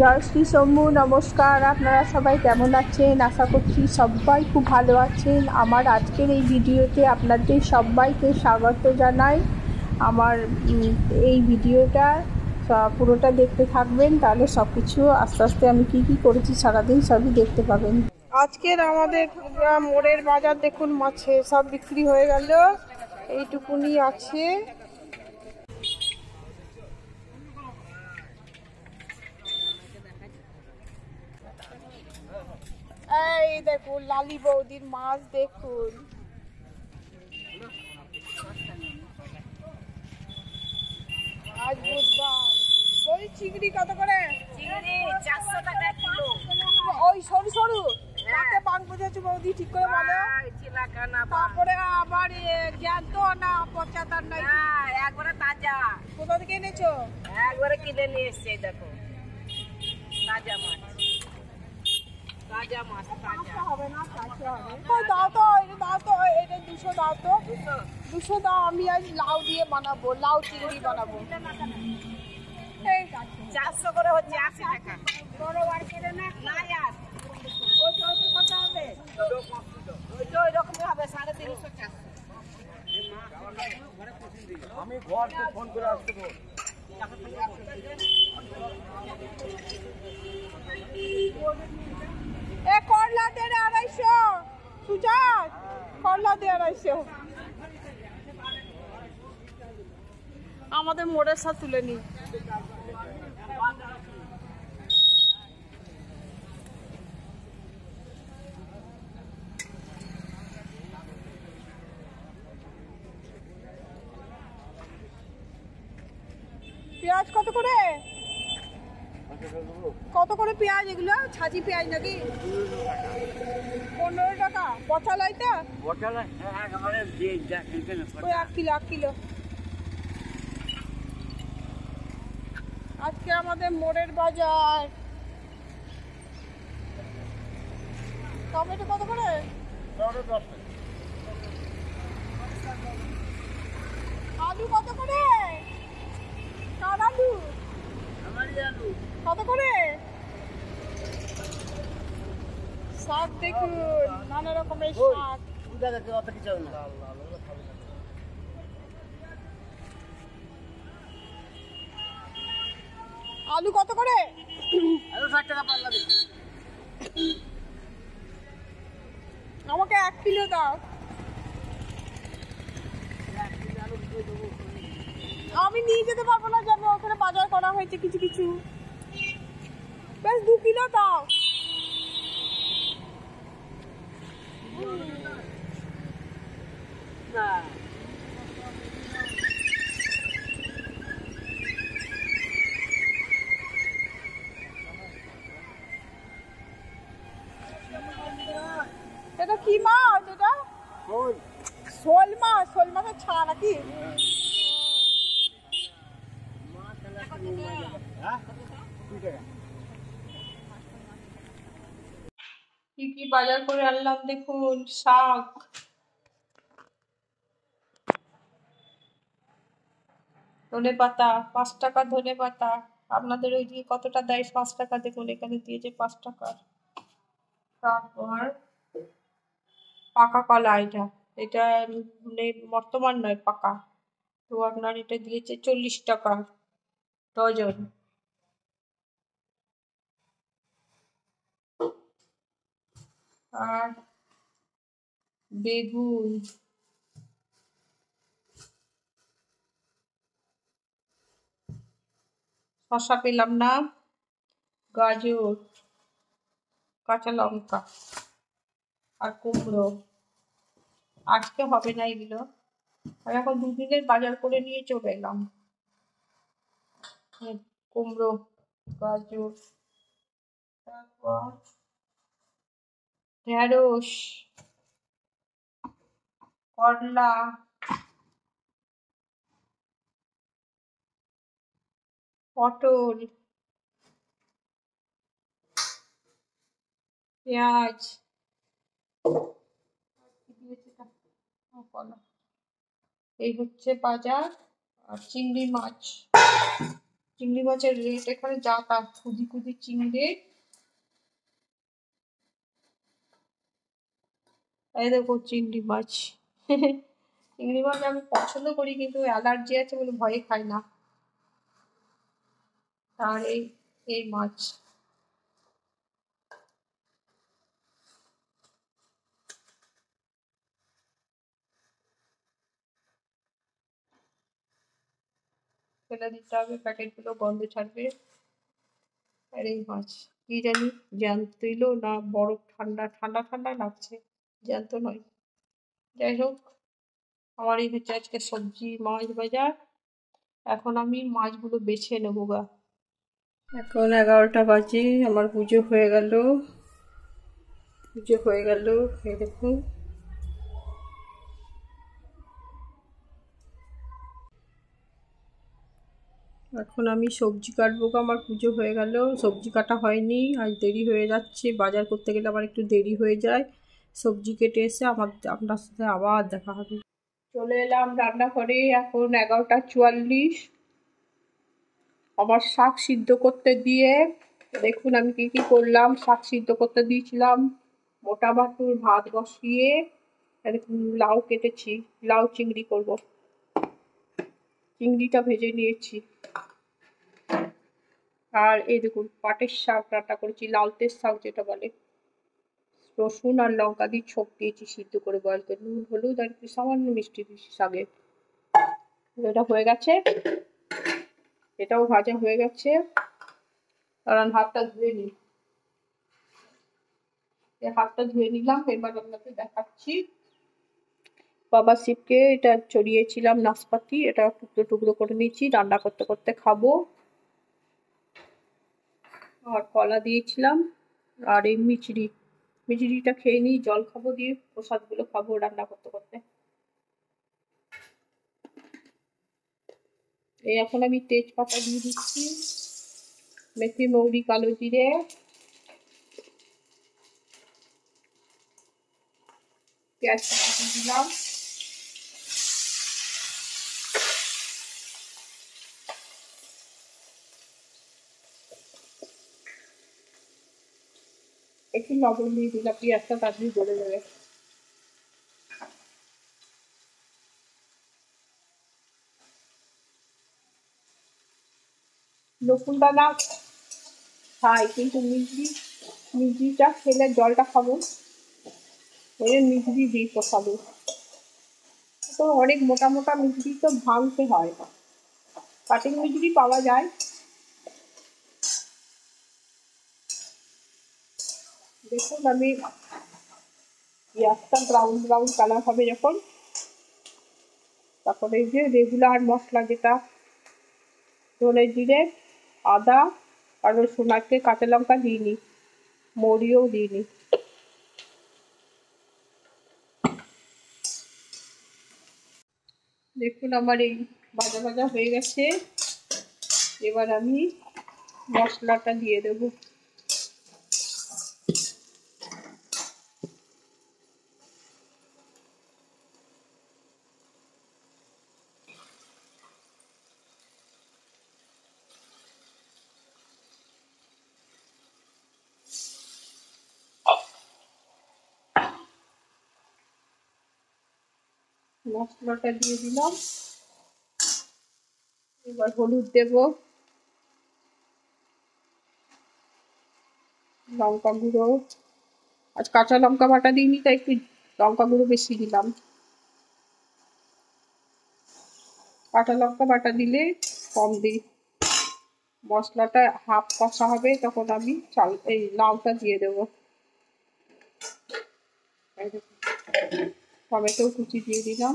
জয় শ্রী শম্ভু। নমস্কার, আপনারা সবাই কেমন আছেন? আশা করছি সবাই খুব ভালো আছেন। আমার আজকের এই ভিডিওতে আপনাদের সবাইকে স্বাগত জানাই। আমার এই ভিডিওটা পুরোটা দেখতে থাকবেন, তাহলে সব কিছু আস্তে আস্তে আমি কি কি করেছি সারাদিন সবই দেখতে পাবেন। আজকের আমাদের মোড়ের বাজার দেখুন, মাছে সব বিক্রি হয়ে গেল, এইটুকুনি আছে। এই দেখুন লালি বৌদির মাছ দেখুন। আজ বুধবার। ওই চিংড়ি কত করে? চিংড়ি 400 টাকা কিলো। ওই সরু সরু তাকে বাং বোঝাচ্ছে বৌদি, ঠিক করে বলো। তারপরে আবার জ্যান্ত না পচাতার নাই? একবারে তাজা। কোথা থেকে এনেছো? একবারে কিনে নিয়ে এসছে, দেখো তাজা মাছ। তাজা মাছ তাজা হবে না, কাছে হবে। কই দাও তো, এটা দাও তো, এটা 200 দাও তো। 200 দাও। আমি আজ লাউ দিয়ে বানাবো, লাউ চিংড়ি বানাবো। এই 400 করে হচ্ছে 80 টাকা। বড় আর কেটে না আর ওই তো কত হবে? ওই তো এরকমই হবে 350 400। আমি ঘর থেকে ফোন করে আসতে বল। এ করলা দে 250। সুজাত, করলা দে 250। আমাদের মোড়ের সাথে তুলে নি। পেঁয়াজ কত করে? কত করে পেঁয়াজ? এগুলো ছাজি পেঁয়াজ নাকি? 15 টাকা। পচা লাইটা ওই 1 কিলো 1 কিলো। আজকে আমাদের মোড়ের বাজার। টমেটো কত করে? আলু কত করে? কার আলু? কত করে? শাক দেখুন, নানা রকমের শাক। আলু কত করে? 60 টাকা পাল্লা দিচ্ছি। আমাকে 1 কিলো দাও। আমি নিয়ে যেতে পারবো না, যাবো ওখানে বাজার করা হয়েছে কিছু কিছু। বেশ 2 কিলো দাও। এটা কি মাছ? এটা শোল মাছ। শোল মাছের ছা নাকি? কি কি বাজার করে আনলাম দেখুন। শাক, ধনে পাতা 5 টাকা। ধনে পাতা আপনাদের ওই দিকে কতটা দেয়? 5 টাকা। দেখুন এখানে দিয়েছে 5 টাকা। তারপর পাকা কলা, এটা এটা বর্তমান নয়, পাকা। তো আপনার এটা দিয়েছে 40 টাকা ডজন। আর বেগুন, শসা পেলাম না, গাজর, কাঁচা লঙ্কা আর কুমড়ো। আজকে হবে না এগুলো, আমি এখন 2 দিনের বাজার করে নিয়ে চলে এলাম। কুমড়ো, গাজর, তারপর ঢেঁড়স, করলা, পটল, পেঁয়াজ, এই হচ্ছে বাজার। আর চিংড়ি মাছ চিংড়ি মাছের রেট এখানে যা তা, খুদি খুদি চিংড়ি। এই দেখো চিংড়ি মাছ। চিংড়ি মাছ আমি পছন্দ করি, কিন্তু অ্যালার্জি আছে বলে ভয়ে খাই না। আর এই এই মাছ ফেলে দিতে হবে, প্যাকেটগুলো গন্ধ ছাড়বে। আর এই মাছ কি জানি জ্যান্ত এলো না বরফ, ঠান্ডা ঠান্ডা ঠান্ডা লাগছে, জ্যান্ত নয়। যাই হোক, আমার এই হচ্ছে আজকে সবজি মাছ বাজার। এখন আমি মাছগুলো বেছে নেবো গা। এখন 11টা বাজে, আমার পুজো হয়ে গেল। এই দেখুন। এখন আমি সবজি কাটবো গো, আমার পুজো হয়ে গেল, সবজি কাটা হয়নি, আজ দেরি হয়ে যাচ্ছে, বাজার করতে গেলে আবার একটু দেরি হয়ে যায়। সবজি কেটে এসে আপনার সাথে আবার দেখা হবে। চলে এলাম রান্নাঘরে, এখন 11টা 44। আমার শাক সিদ্ধ করতে দিয়ে দেখুন আমি কি করলাম। শাক সিদ্ধ করতে দিয়েছিলাম, মোটা মাটুর ভাত বসিয়ে দেখুন লাউ কেটেছি, লাউ চিংড়ি করব। চিংড়িটা ভেজে নিয়েছি। আর এই দেখুন পাটের শাক রান্না করেছি, লালতের শাক যেটা বলে। রসুন আর লঙ্কা দিয়ে ছোপ দিয়েছি সিদ্ধ করে, বয়েল করে, নুন হলুদ আর একটু সামান্য মিষ্টি দিয়েছি শাকে। এটা হয়ে গেছে, এটাও ভাজা হয়ে গেছে। কারণ হাতটা ধুয়ে নিই, হাতটা ধুয়ে নিলাম। এবার আপনাকে দেখাচ্ছি। বাবা শিবকে এটা চড়িয়েছিলাম নাশপাতি, এটা টুকরো টুকরো করে নিয়েছি, রান্না করতে করতে খাবো। আর কলা দিয়েছিলাম, আর এই মিচড়িটা খেয়ে নিই, জল খাবো, দিয়ে প্রসাদগুলো খাবো রান্না করতে করতে। এই এখন আমি তেজপাতা দিয়ে দিচ্ছি, মেথি মৌরি কালো জিরে, পেঁয়াজ কুচি দিলাম। একটু লবণ দিয়ে দিলাম, পেঁয়াজটা তাড়াতাড়ি গলে যাবে। রসুন দানা খাই, কিন্তু মিষ্টিটা খেলে জলটা খাবো, ওই মিষ্টি দিই প্রসাদে। তো অনেক মোটা মোটা মিষ্টি তো ভাঙতে হয়, কাটিং মিষ্টি পাওয়া যায়। দেখুন আমি পেঁয়াজটা ব্রাউন ব্রাউন কালার হবে যখন, তারপরে এই যে রেগুলার মশলা যেটা ধনে জিরে আদা আর রসুন, আজকে কাঁচা লঙ্কা দিইনি, মরিও দিইনি। দেখুন আমার এই ভাজা ভাজা হয়ে গেছে। এবার আমি মশলাটা দিয়ে দেবো। মশলাটা দিয়ে দিলাম, এবার হলুদ দেব, লঙ্কা গুঁড়ো, আজ কাঁচা লঙ্কা বাটা দিইনি তাই একটু লঙ্কা গুঁড়ো বেশি দিলাম। কাঁচা লঙ্কা বাটা দিলে কম দিই। মশলাটা হাফ কষা হবে, তখন আমি এই লাউটা দিয়ে দেবো। টমেটো কুচি দিয়ে দিলাম।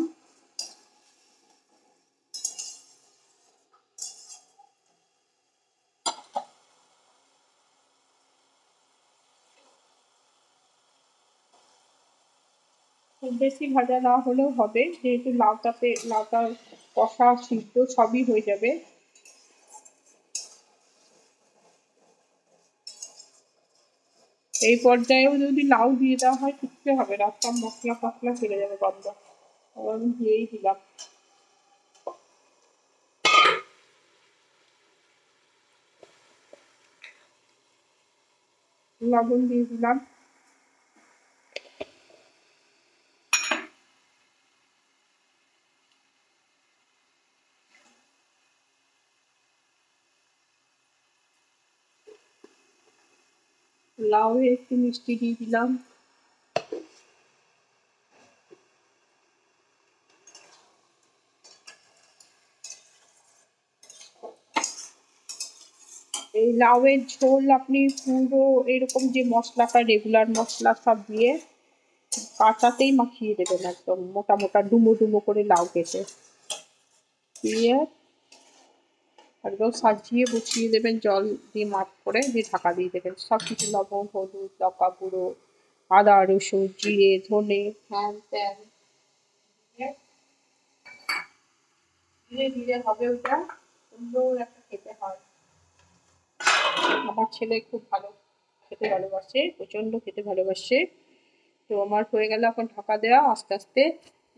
খুব বেশি ভাজা না হলেও হবে, যেহেতু লাউটা কষা সিদ্ধ সবই হয়ে যাবে। এই পর্যায়েও যদি লাউ দিয়ে দেওয়া হয় কিচ্ছু হবে না, সব মশলা ফসলা ফেলে যাবে গন্ধ। আমি দিয়েই দিলাম। লবণ দিয়ে দিলাম। লাউ একটু মিষ্টি দিয়ে দিলাম। এই লাউয়ের ঝোল আপনি পুরো এরকম যে মশলাটা রেগুলার মশলা সব দিয়ে কাঁচাতেই মাখিয়ে দেবেন, একদম মোটা মোটা ডুমো ডুমো করে লাউ কেটে দিয়ে একদম সাজিয়ে বসিয়ে দেবেন, জল দিয়ে মাপ করে দিয়ে ঢাকা দিয়ে দেবেন। সব কিছু লবণ, হলুদ, লঙ্কা গুঁড়ো, আদা রসুন জিরে ধনে হ্যান ত্যান ধীরে ধীরে হবে ওটা, সুন্দর একটা খেতে হয়। আমার ছেলে খুব ভালো খেতে ভালোবাসে, প্রচন্ড খেতে ভালোবাসে। তো আমার হয়ে গেল এখন ঢাকা দেওয়া, আস্তে আস্তে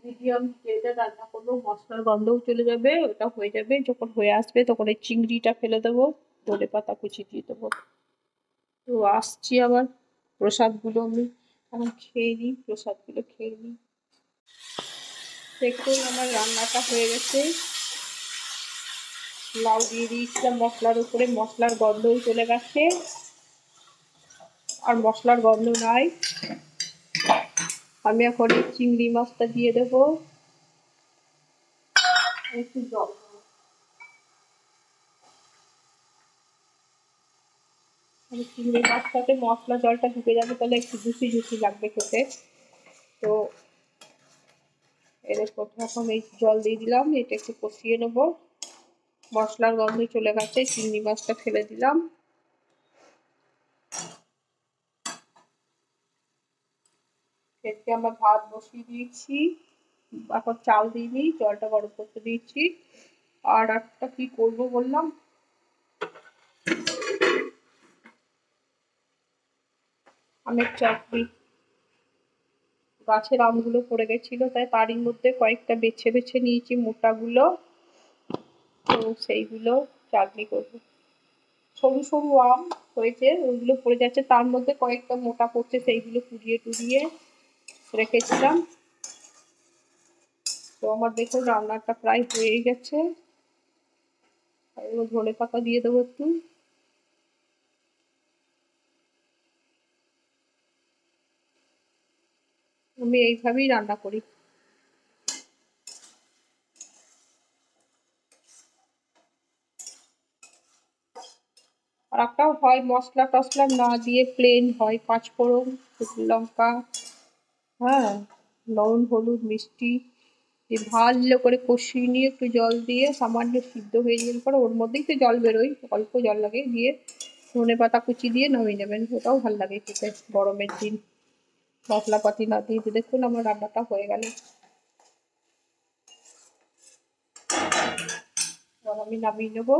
মিডিয়াম ফ্লেমে রান্না করবো, মশলার গন্ধও চলে যাবে, ওটা হয়ে যাবে। যখন হয়ে আসবে তখন এই চিংড়িটা ফেলে দেবো, ধনে পাতা কুচি দিয়ে দেবো। তো আসছি আবার প্রসাদগুলো আমি এখন খেয়ে নিই, প্রসাদগুলো খেয়ে নিই। দেখুন আমার রান্নাটা হয়ে গেছে। লাউ দিয়ে দিয়েছিলাম মশলার উপরে, মশলার গন্ধও চলে গেছে, আর মশলার গন্ধ নাই। আমি এখন এই চিংড়ি মাছটা দিয়ে দেবো, একটু জল দেবো। চিংড়ি মাছটাতে মশলা জলটা ঢুকে যাবে, তাহলে একটু জুসি জুসি লাগবে খেতে। তো এর প্রথমে এখন এই জল দিয়ে দিলাম, এটা একটু কষিয়ে নেবো। মশলার গন্ধ চলে গেছে, চিংড়ি মাছটা ফেলে দিলাম। এতে আমরা ভাত বসিয়ে দিয়েছি, এখন চাল দিইনি, জলটা গরম করতে দিয়েছি। আর একটা কি করবো বললাম, আমের চাটনি। গাছের আমগুলো পড়ে গেছিল, তাই তারই মধ্যে কয়েকটা বেছে বেছে নিয়েছি মোটাগুলো, তো সেইগুলো চাটনি করবো। সরু সরু আম হয়েছে, ওইগুলো পড়ে যাচ্ছে, তার মধ্যে কয়েকটা মোটা পড়ছে, সেইগুলো কুড়িয়ে টুড়িয়ে রেখেছিলাম। তো আমার দেখুন রান্নাটা প্রায় হয়ে গেছে। ধনে পাতা দিয়ে দেবো একটু। আমি এইভাবেই রান্না করি। আর একটাও হয় মশলা টশলা না দিয়ে প্লেন হয়, পাঁচফোড়ন, শুকনো লঙ্কা, হ্যাঁ, লবণ হলুদ মিষ্টি দিয়ে ভালো করে কষিয়ে নিয়ে একটু জল দিয়ে সামান্য সিদ্ধ হয়ে যাওয়ার পরে ওর মধ্যেই তো জল বেরোয়, অল্প জল লাগে, দিয়ে ধনে পাতা কুচি দিয়ে নামিয়ে নেবেন, ওটাও ভালো লাগে খেতে গরমের দিন, মশলাপাতি না দিয়ে। দেখুন আমার রান্নাটা হয়ে গেল, এবার আমি নামিয়ে নেবো।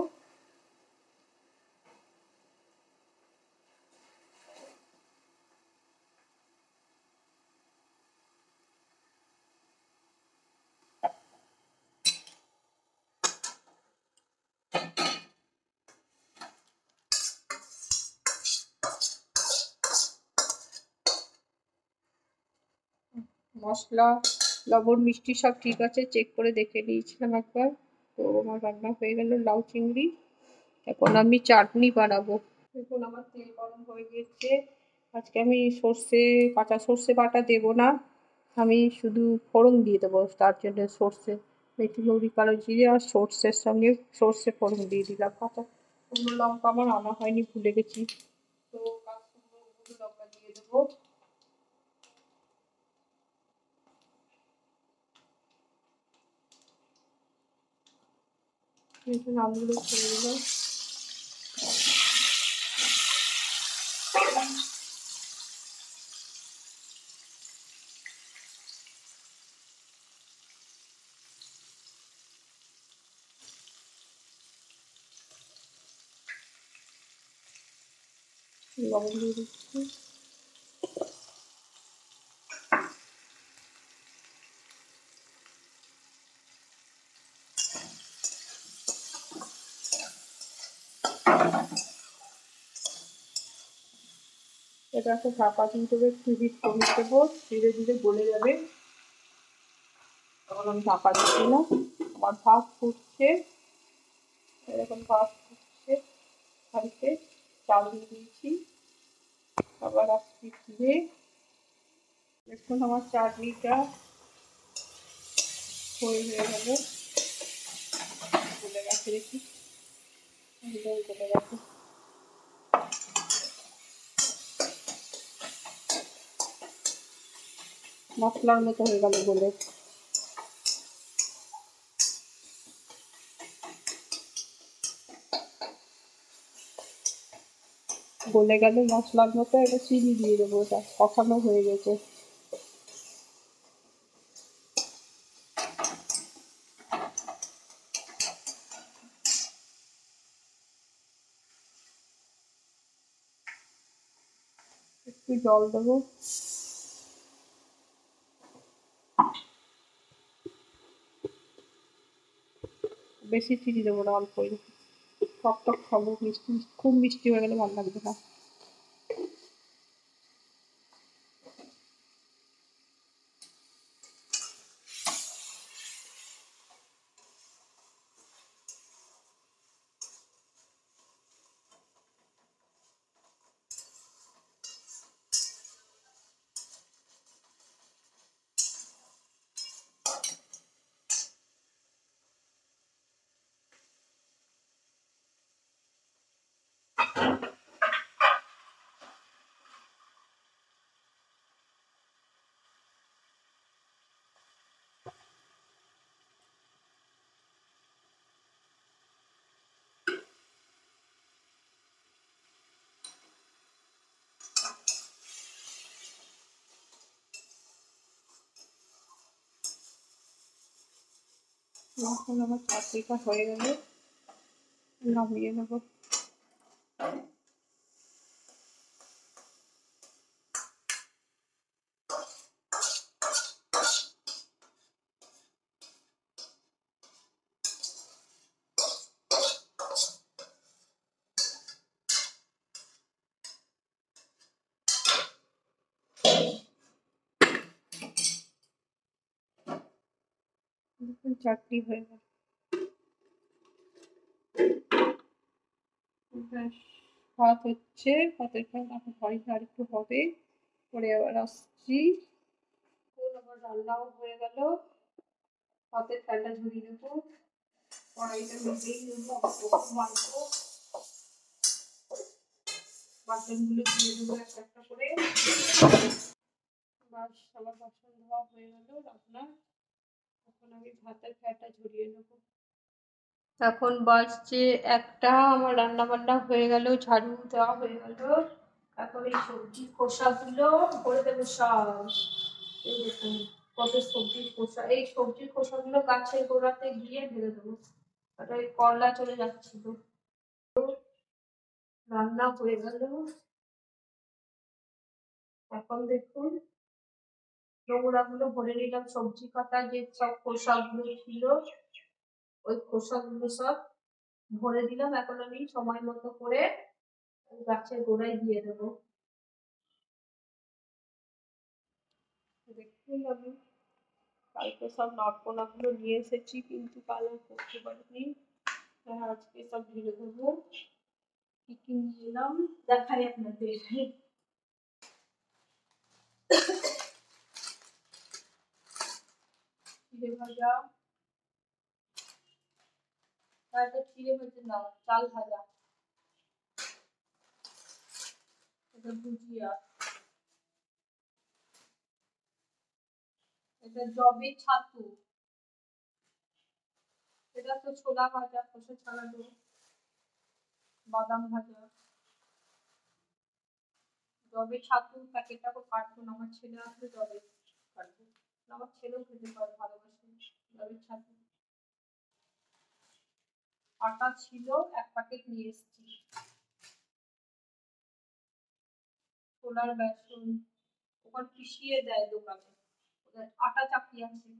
মশলা লবণ মিষ্টি সব ঠিক আছে, চেক করে দেখে নিয়েছিলাম একবার। তো আমার রান্না হয়ে গেল লাউ চিংড়ি। এখন আমি চাটনি বানাবো। দেখুন আমার তেল গরম হয়ে গিয়েছে। আজকে আমি কাঁচা সর্ষে বাটা দেবো না, আমি শুধু ফোড়ন দিয়ে দেবো। তার জন্য সর্ষে, মেথি মৌরি কালো জিরে আর সর্ষের সঙ্গে সর্ষে ফোড়ন দিয়ে দিলাম। কাঁচা শুকনো লঙ্কা আমার আনা হয়নি, ভুলে গেছি, তো শুকনো লঙ্কা দিয়ে দেবো। আমগুলো ছেড়ে দিলাম। লবণ দিয়ে দিচ্ছি। এটাকে ঢাকা দিয়ে দেবে, একটু হিট কমিয়ে দেবো, ধীরে ধীরে গলে যাবে। তখন আমি ঢাকা দিয়ে দিলাম। আমার ভাত ফুটছে, এরকম ভাত ফুটছে, হাঁড়িতে চাল দিয়ে দিয়েছি। আবার আসছি ফিরে, দেখুন আমার চাটনিটা হয়ে গেল, গলে গেছে, দেখি একদম গলে গেছে। মশলার মতো হয়ে গেল গলে। গলে গেলে মশলার মতো, এটা চিনি দিয়ে দেবো, এটা কষানো হয়ে গেছে। একটু জল দেবো, বেশি চিনি দেবো না, অল্পই। টক টক খাবো, মিষ্টি খুব মিষ্টি হয়ে গেলে ভালো লাগবে না। এখন আমার চাটনিটা হয়ে গেলে নামিয়ে নেবো। চাটনি হয়ে গেল, ভাত হচ্ছে, ভাতের ভাত এখন হয়নি, আর একটু হবে, পরে আবার আসছি। আমার রান্নাও হয়ে গেল, ভাতের ফ্যানটা ঝরিয়ে দেবো, কড়াইটা নিজেই নেবো, মাখবো, বাসনগুলো দিয়ে দেবো একটা একটা করে। বাস আমার বাসন ধোয়া হয়ে গেল রান্না। এখন আমি ভাতের ফ্যানটা ঝরিয়ে নেবো। এখন বাজছে একটা, আমার রান্না বান্না হয়ে গেল, ঝাড়ু দেওয়া হয়ে গেল। এখন এই সবজির খোসাগুলো করে দেবো সব। এই দেখুন কত সবজির খোসা, এই সবজির খোসাগুলো গাছের গোড়াতে গিয়ে ঢেলে দেবো, ওটা ওই করলা চলে যাচ্ছিল। রান্না হয়ে গেল। এখন দেখুন নোংরাগুলো ভরে নিলাম, সবজি কাটা যে সব খোসাগুলো ছিল ওই খোসাগুলো সব ভরে দিলাম। এখন আমি সময় মতো করে গাছের গোড়ায় দিয়ে দেবো। দেখুন আমি কালকে সব নটকোনাগুলো নিয়ে এসেছি, কিন্তু কাল আর করতে পারিনি, আজকে সব ঢেলে দেবো। কি কি নিয়ে এলাম দেখাই আপনাদের। চিড়ে ভাজা, তারপর চিড়ে ভাজা না, চাল ভাজা, এটা ভুজিয়া, এটা জবে ছাতু, এটা তো ছোলা ভাজা, খোসা ছাড়ানো, বাদাম ভাজা, জবে ছাতু প্যাকেটটা কাটবো না, আমার ছেলে আসলে জবে কাটবো, আমার ছেলেও খেতে পারে, ভালোবাসে জবে ছাতু। আটা ছিল, এক প্যাকেট নিয়ে এসেছি। ছোলার বেসন ওখানে পিষিয়ে দেয় দোকানে, আটা চাকি আছে।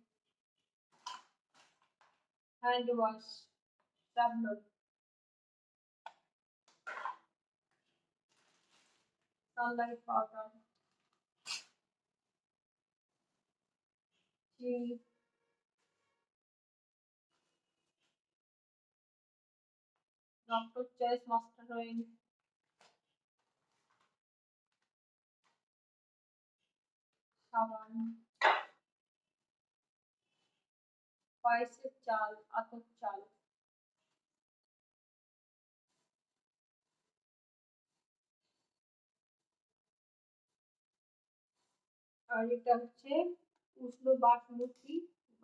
হ্যান্ড ওয়াশ সাবধান। starlight powder, chips, Dr. Choice mustard oil, সাবান, পায়েসের চাল, আতপ চাল, আর এটা হচ্ছে উষ্ণ বাসমতি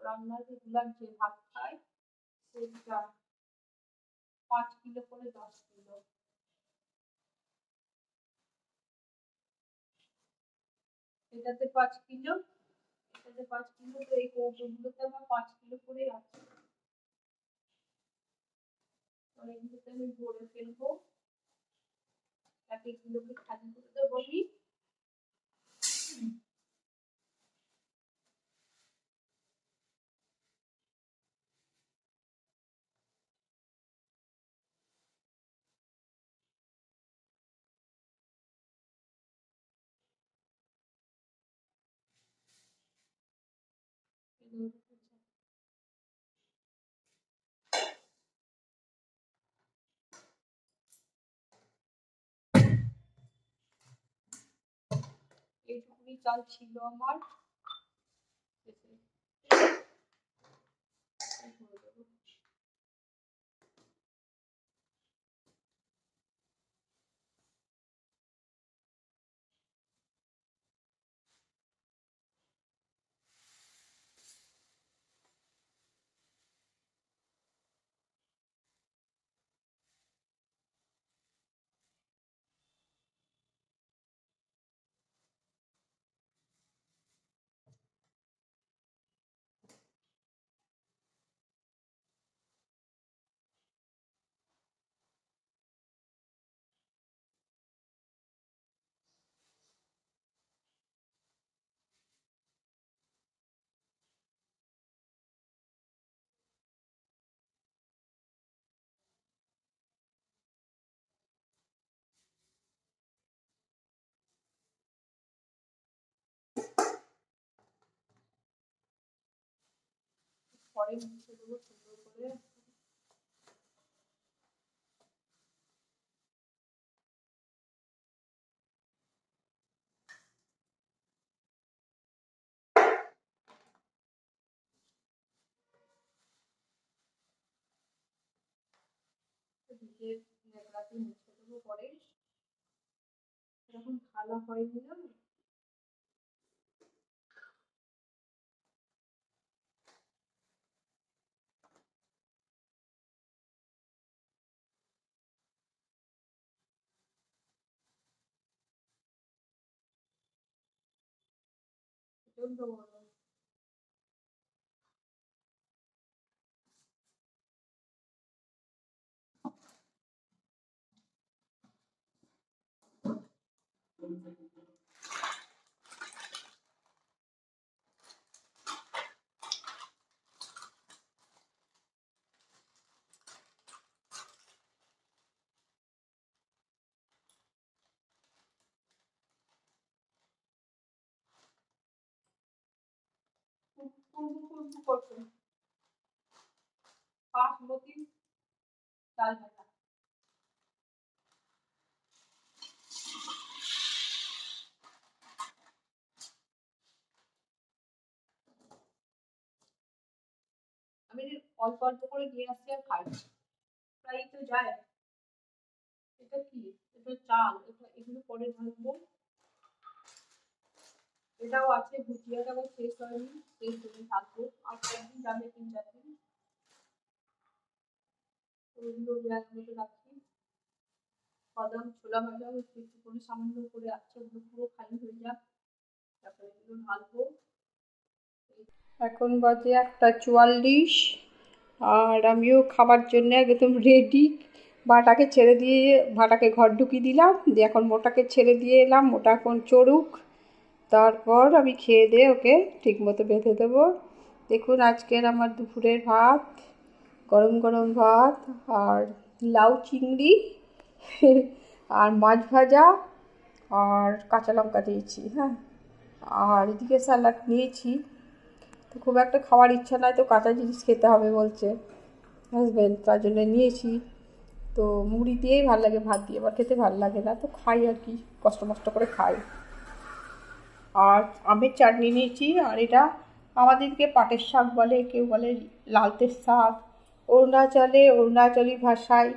রান্নার রেগুলার যে ভাত খায় সেটা 5 কিলো করে 10 কিলো। এটাতে 5 কিলো, এটাতে 5 কিলো, তো এই কৌটোগুলোতে আমার 5 কিলো করে আছে। আর এগুলোতে আমি ভরে ফেলবো, এক এগুলোকে খালি করে দেবো আমি। এইটুকুনি চাল ছিল আমার, পরে মুছে দেবো সুন্দর করে। ভিজে ন্যাকড়াতে মুছে দেবো পরে, এরকম ভালো হয়নি না। প্রচন্ড গরম। কুলকু করছে বাসমতি চাল ভাজা। আমি অল্প অল্প করে নিয়ে আসছি আর খাই, প্রায় তো যায়। এটা কি? এটা চাল, এটা এগুলো পরে ভাজবো। এটাও আছে, ভুজিয়াটাও শেষ হয়নি, শেষ হয়ে থাকবো আর কয়েকদিন যাবে, 3-4 দিন। ওইগুলো ব্যাগ মতো রাখছি। বাদাম ছোলা ভাজাও একটু একটু করে সামান্য করে আছে, ওগুলো পুরো খালি হয়ে যাক, তারপরে এগুলো ঢালবো। এখন বাজে 1:44 আর আমিও খাবার জন্য একদম রেডি। ভাটাকে ছেড়ে দিয়ে, ভাটাকে ঘর ঢুকিয়ে দিলাম, দিয়ে এখন মোটাকে ছেড়ে দিয়ে এলাম, মোটা এখন চড়ুক, তারপর আমি খেয়ে দিয়ে ওকে ঠিক মতো বেঁধে দেবো। দেখুন আজকের আমার দুপুরের ভাত, গরম গরম ভাত আর লাউ চিংড়ি আর মাছ ভাজা আর কাঁচা লঙ্কা দিয়েছি, হ্যাঁ। আর এদিকে স্যালাড নিয়েছি। তো খুব একটা খাওয়ার ইচ্ছা নয়, তো কাঁচা জিনিস খেতে হবে বলছে হাজব্যান্ড, তার জন্য নিয়েছি। তো মুড়ি দিয়েই ভালো লাগে, ভাত দিয়ে আবার খেতে ভালো লাগে না, তো খাই আর কি, কষ্ট মষ্ট করে খাই। আর আমের চাটনি নিয়েছি। আর এটা আমাদেরকে পাটের শাক বলে, কেউ বলে লালতের শাক। অরুণাচলী ভাষায়,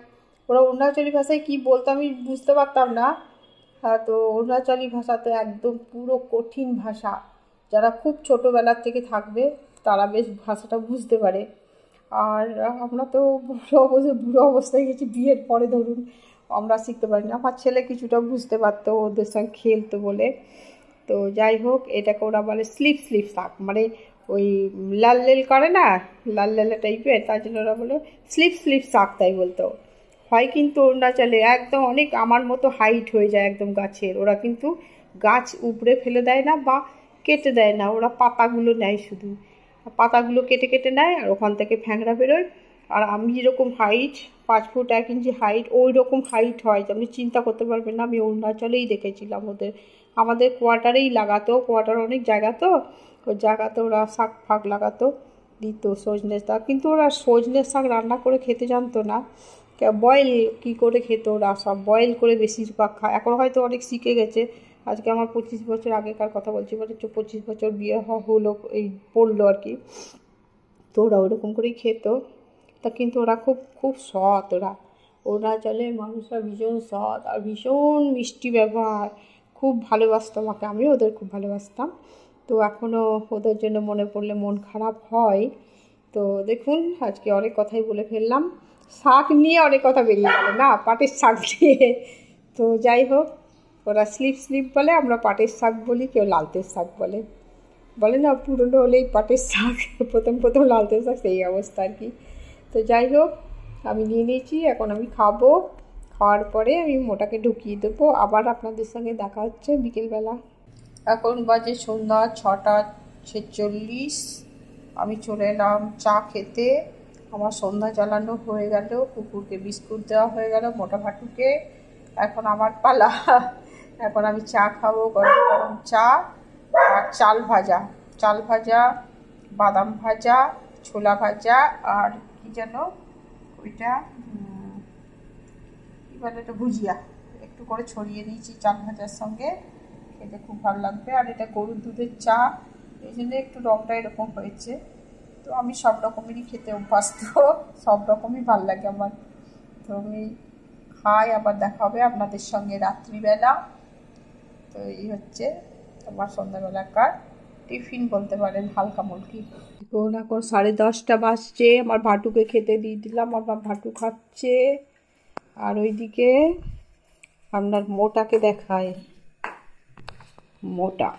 ওরা অরুণাচলী ভাষায় কী বলতো আমি বুঝতে পারতাম না। হ্যাঁ, তো অরুণাচলী ভাষা তো একদম পুরো কঠিন ভাষা। যারা খুব ছোটোবেলার থেকে থাকবে তারা বেশ ভাষাটা বুঝতে পারে। আর আমরা তো বুড়ো অবস্থায় গেছি, বিয়ের পরে ধরুন আমরা শিখতে পারি না। আমার ছেলে কিছুটা বুঝতে পারতো, ওদের সঙ্গে খেলতো বলে। তো যাই হোক, এটাকে ওরা বলে স্লিপ শাক, মানে ওই লাল করে না, লাল টাইপের, তার জন্য ওরা বলে স্লিপ শাক, তাই বলতো হয়। কিন্তু অরুণাচলে একদম অনেক আমার মতো হাইট হয়ে যায় একদম গাছের। ওরা কিন্তু গাছ উপড়ে ফেলে দেয় না বা কেটে দেয় না, ওরা পাতাগুলো নেয়, শুধু পাতাগুলো কেটে নেয়, আর ওখান থেকে ফ্যাংরা বেরোয়। আর আমি যেরকম হাইট 5 ফুট 1 ইঞ্চি হাইট, ওই রকম হাইট হয়, আপনি চিন্তা করতে পারবেন না। আমি অরুণাচলেই দেখেছিলাম ওদের, আমাদের কোয়ার্টারেই লাগাতো, কোয়ার্টার অনেক জায়গা তো, ওই জায়গাতে ওরা শাক ফাক লাগাতো, দিত সজনে শাক। কিন্তু ওরা সজনে শাক রান্না করে খেতে জানতো না, বয়েল কী করে খেত ওরা, সব বয়েল করে বেশিরভাগ খায়। এখন হয়তো অনেক শিখে গেছে। আজকে আমার 25 বছর আগেকার কথা বলছি, মানে 25 বছর বিয়ে হলো, এই পড়লো আর কি। তো ওরা ওরকম করেই খেত। তা কিন্তু ওরা খুব সৎ, ওরা অরুণাচলের মানুষরা ভীষণ সৎ আর ভীষণ মিষ্টি ব্যবহার, খুব ভালোবাসতো আমাকে, আমিও ওদের খুব ভালোবাসতাম। তো এখনও ওদের জন্য মনে পড়লে মন খারাপ হয়। তো দেখুন, আজকে অনেক কথাই বলে ফেললাম, শাক নিয়ে অনেক কথা বেরিয়ে গেল না, পাটের শাক নিয়ে। তো যাই হোক, ওরা স্লিপ বলে, আমরা পাটের শাক বলি, কেউ লালতের শাক বলে না, পুরনো হলেই পাটের শাক, প্রথম লালতের শাক, সেই অবস্থা আর কি। তো যাই হোক, আমি নিয়ে নিয়েছি, এখন আমি খাবো। খাওয়ার পরে আমি মোটাকে ঢুকিয়ে দেবো। আবার আপনাদের সঙ্গে দেখা হচ্ছে বিকেলবেলা। এখন বাজে সন্ধ্যা 6:46। আমি চলে এলাম চা খেতে। আমার সন্ধ্যা জ্বালানো হয়ে গেল, কুকুরকে বিস্কুট দেওয়া হয়ে গেল, মোটা ভাটুকে। এখন আমার পালা, এখন আমি চা খাবো, গরম গরম চা আর চাল ভাজা, বাদাম ভাজা, ছোলা ভাজা, আর কি যেন ওইটা কী বলে, এটা ভুজিয়া একটু করে ছড়িয়ে দিয়েছি চাল ভাজার সঙ্গে, খেতে খুব ভালো লাগবে। আর এটা গরুর দুধের চা, এই জন্য একটু রঙটা এরকম হয়েছে। তো আমি সব রকমেরই খেতে অভ্যস্ত, সব রকমই ভালো লাগে আমার। তো আমি খাই, আবার দেখা হবে আপনাদের সঙ্গে রাত্রিবেলা। তো এই হচ্ছে আমার সন্ধ্যাবেলাকার টিফিন বলতে পারেন, হালকা মুলকি। এখন 10:30 বাজছে, আমার ভাটুকে খেতে দিয়ে দিলাম, আমার ভাটু খাচ্ছে। আর ওইদিকে আপনার মোটাকে দেখায়, মোটা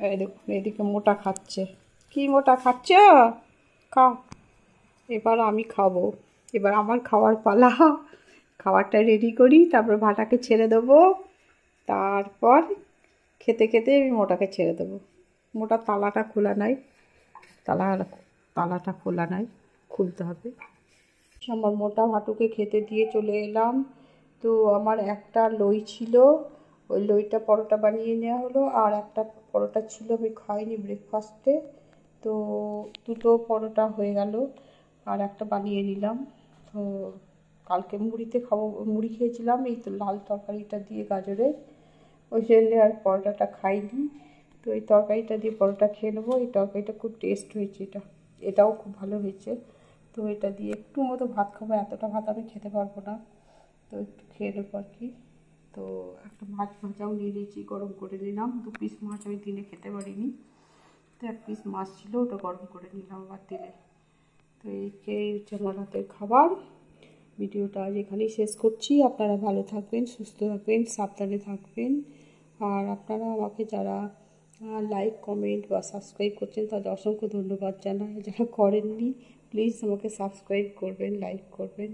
এই দেখুন, এদিকে মোটা খাচ্ছে। কি মোটা খাচ্ছ? খাও। এবার আমি খাবো, এবার আমার খাওয়ার পালা। খাবারটা রেডি করি, তারপর ভাটাকে ছেড়ে দেবো, তারপর খেতে আমি মোটাকে ছেড়ে দেবো। মোটা তালাটা খোলা নাই, তালাটা খোলা নাই, খুলতে হবে। আমার মোটা ভাটুকে খেতে দিয়ে চলে এলাম। তো আমার একটা লই ছিল, ওই লইটা পরোটা বানিয়ে নেওয়া হলো, আর একটা পরোটা ছিল আমি খাইনি ব্রেকফাস্টে, তো 2টো পরোটা হয়ে গেল, আর একটা বানিয়ে নিলাম। তো কালকে মুড়ি খেয়েছিলাম এই তো লাল তরকারিটা দিয়ে গাজরের, ওই জন্য আর পরোটাটা খাইনি। তো এই তরকারিটা দিয়ে পরোটা খেয়ে নেবো। এই তরকারিটা খুব টেস্ট হয়েছে, এটাও খুব ভালো হয়েছে। তো এটা দিয়ে একটু মতো ভাত খাবো, এতটা ভাত আমি খেতে পারবো না, তো একটু খেয়ে নেবো আর কি। তো একটা মাছ ভাজাও নিয়ে নিয়েছি, গরম করে নিলাম। 2 পিস মাছ আমি দিনে খেতে পারিনি, তো 1 পিস মাছ ছিল, ওটা গরম করে নিলাম আবার তেলে। তো এই হচ্ছে আমার রাতের খাবার। ভিডিওটা আজ এখানেই শেষ করছি। আপনারা ভালো থাকবেন, সুস্থ থাকবেন, সাবধানে থাকবেন। আর আপনারা আমাকে যারা লাইক, কমেন্ট বা সাবস্ক্রাইব করছেন তাদের অসংখ্য ধন্যবাদ জানাই। যারা করেননি প্লিজ আমাকে সাবস্ক্রাইব করবেন, লাইক করবেন।